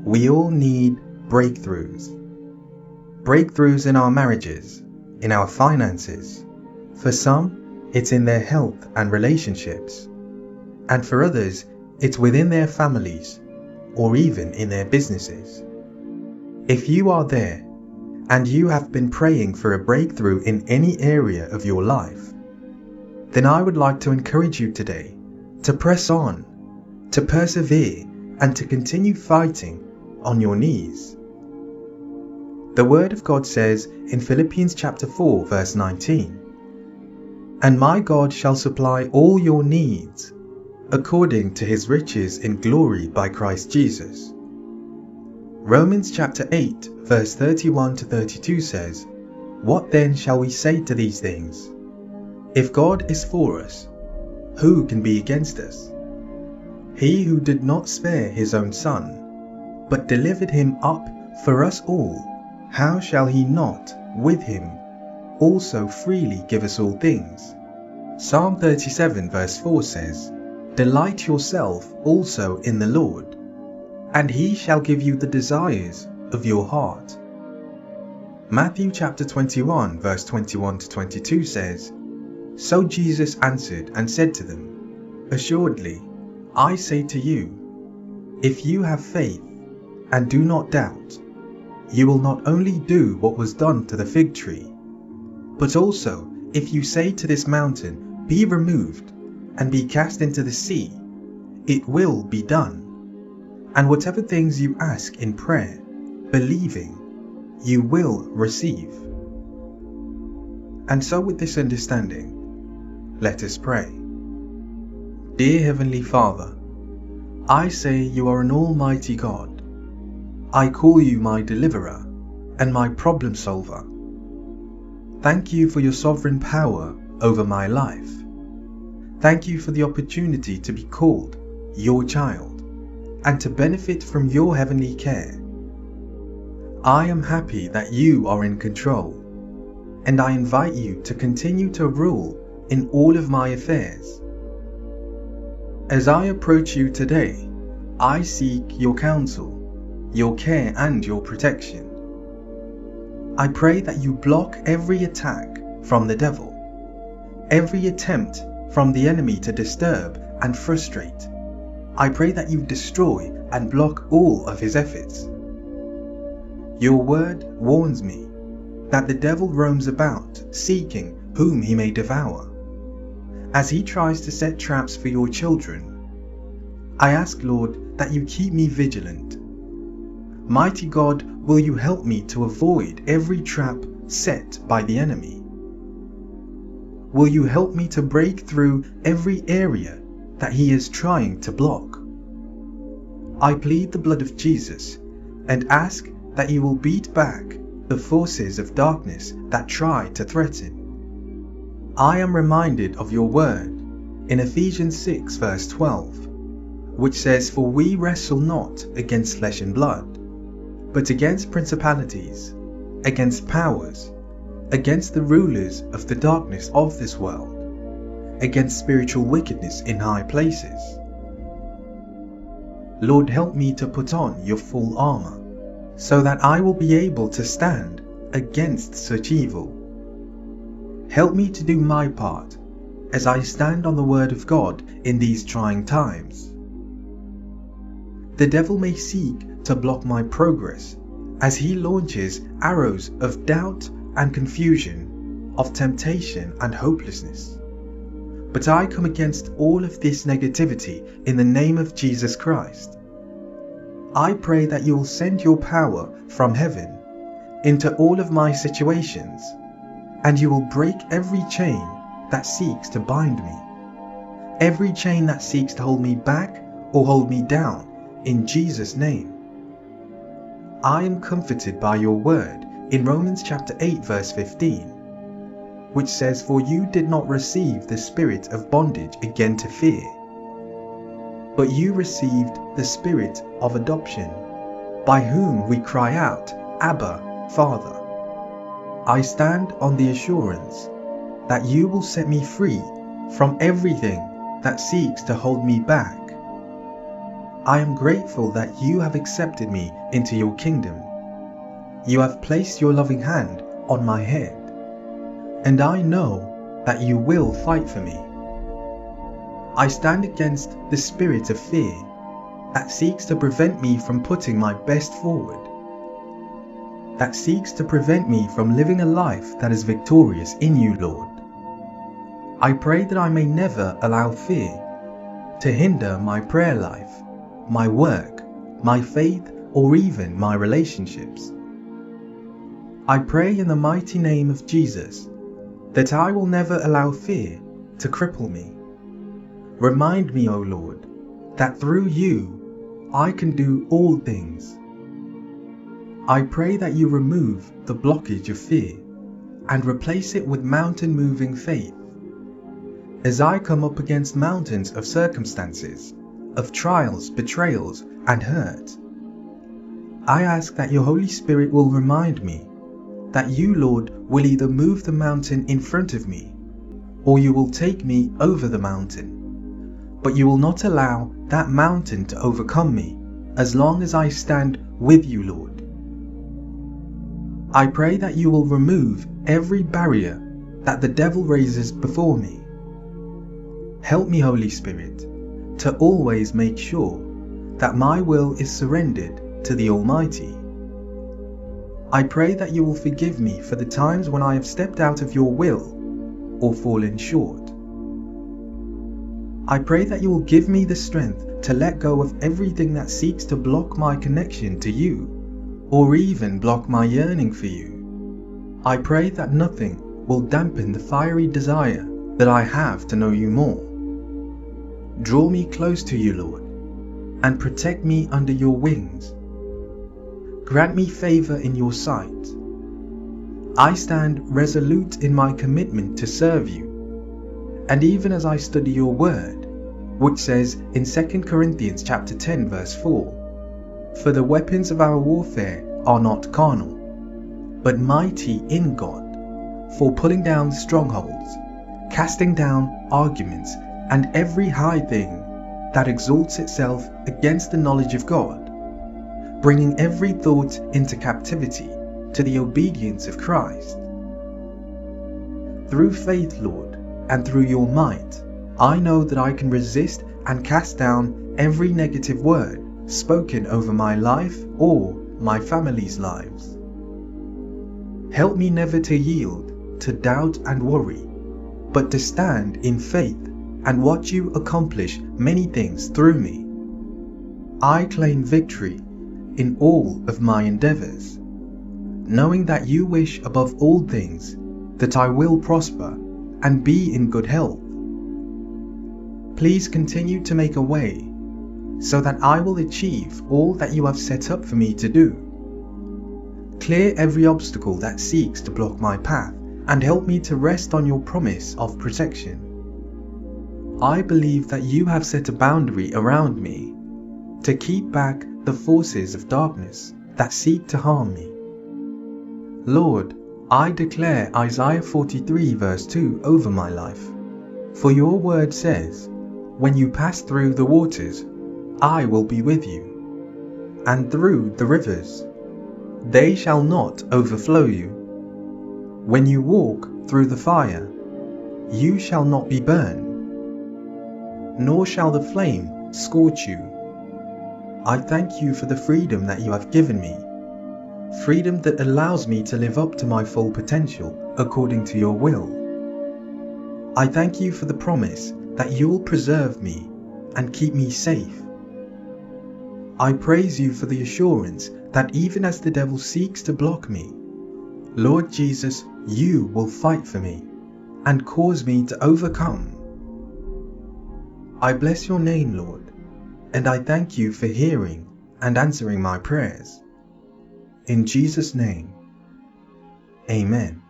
We all need breakthroughs. Breakthroughs in our marriages, in our finances. For some, it's in their health and relationships. And for others, it's within their families or even in their businesses. If you are there and you have been praying for a breakthrough in any area of your life, then I would like to encourage you today to press on, to persevere, and to continue fighting on your knees. The Word of God says in Philippians chapter 4 verse 19, "And my God shall supply all your needs according to his riches in glory by Christ Jesus." Romans chapter 8 verse 31 to 32 says, "What then shall we say to these things? If God is for us, who can be against us? He who did not spare his own Son, but delivered him up for us all, how shall he not with him also freely give us all things?" Psalm 37 verse 4 says, "Delight yourself also in the Lord, and he shall give you the desires of your heart." Matthew chapter 21 verse 21 to 22 says, "So Jesus answered and said to them, Assuredly, I say to you, if you have faith and do not doubt, you will not only do what was done to the fig tree, but also if you say to this mountain, Be removed and be cast into the sea, it will be done. And whatever things you ask in prayer, believing, you will receive." And so with this understanding, let us pray. Dear Heavenly Father, I say you are an almighty God. I call you my deliverer and my problem solver. Thank you for your sovereign power over my life. Thank you for the opportunity to be called your child and to benefit from your heavenly care. I am happy that you are in control, and I invite you to continue to rule in all of my affairs. As I approach you today, I seek your counsel, your care and your protection. I pray that you block every attack from the devil, every attempt from the enemy to disturb and frustrate. I pray that you destroy and block all of his efforts. Your word warns me that the devil roams about seeking whom he may devour. As he tries to set traps for your children, I ask, Lord, that you keep me vigilant. Mighty God, will you help me to avoid every trap set by the enemy? Will you help me to break through every area that he is trying to block? I plead the blood of Jesus and ask that you will beat back the forces of darkness that try to threaten. I am reminded of your word in Ephesians 6 verse 12, which says, "For we wrestle not against flesh and blood, but against principalities, against powers, against the rulers of the darkness of this world, against spiritual wickedness in high places." Lord, help me to put on your full armor, so that I will be able to stand against such evil. Help me to do my part as I stand on the word of God in these trying times. The devil may seek to block my progress as he launches arrows of doubt and confusion, of temptation and hopelessness. But I come against all of this negativity in the name of Jesus Christ. I pray that you will send your power from heaven into all of my situations, and you will break every chain that seeks to bind me, every chain that seeks to hold me back or hold me down, in Jesus' name. I am comforted by your word in Romans chapter 8 verse 15, which says, "For you did not receive the spirit of bondage again to fear, but you received the spirit of adoption, by whom we cry out, Abba, Father." I stand on the assurance that you will set me free from everything that seeks to hold me back. I am grateful that you have accepted me into your kingdom. You have placed your loving hand on my head, and I know that you will fight for me. I stand against the spirit of fear that seeks to prevent me from putting my best forward, that seeks to prevent me from living a life that is victorious in you, Lord. I pray that I may never allow fear to hinder my prayer life, my work, my faith, or even my relationships. I pray in the mighty name of Jesus that I will never allow fear to cripple me. Remind me, O Lord, that through you I can do all things. I pray that you remove the blockage of fear and replace it with mountain-moving faith. As I come up against mountains of circumstances, of trials, betrayals, and hurt, I ask that your Holy Spirit will remind me that you, Lord, will either move the mountain in front of me, or you will take me over the mountain, but you will not allow that mountain to overcome me as long as I stand with you, Lord. I pray that you will remove every barrier that the devil raises before me. Help me, Holy Spirit, to always make sure that my will is surrendered to the Almighty. I pray that you will forgive me for the times when I have stepped out of your will or fallen short. I pray that you will give me the strength to let go of everything that seeks to block my connection to you, or even block my yearning for you. I pray that nothing will dampen the fiery desire that I have to know you more. Draw me close to you, Lord, and protect me under your wings. Grant me favor in your sight. I stand resolute in my commitment to serve you. And even as I study your word, which says in 2 Corinthians chapter 10 verse 4, "For the weapons of our warfare are not carnal, but mighty in God, for pulling down strongholds, casting down arguments, and every high thing that exalts itself against the knowledge of God, bringing every thought into captivity to the obedience of Christ." Through faith, Lord, and through your might, I know that I can resist and cast down every negative word spoken over my life or my family's lives. Help me never to yield to doubt and worry, but to stand in faith and watch you accomplish many things through me. I claim victory in all of my endeavors, knowing that you wish above all things that I will prosper and be in good health. Please continue to make a way so that I will achieve all that you have set up for me to do. Clear every obstacle that seeks to block my path and help me to rest on your promise of protection. I believe that you have set a boundary around me to keep back the forces of darkness that seek to harm me. Lord, I declare Isaiah 43 verse 2 over my life. For your word says, "When you pass through the waters, I will be with you, and through the rivers, they shall not overflow you. When you walk through the fire, you shall not be burned, nor shall the flame scorch you." I thank you for the freedom that you have given me, freedom that allows me to live up to my full potential according to your will. I thank you for the promise that you will preserve me and keep me safe. I praise you for the assurance that even as the devil seeks to block me, Lord Jesus, you will fight for me and cause me to overcome. I bless your name, Lord, and I thank you for hearing and answering my prayers. In Jesus' name, amen.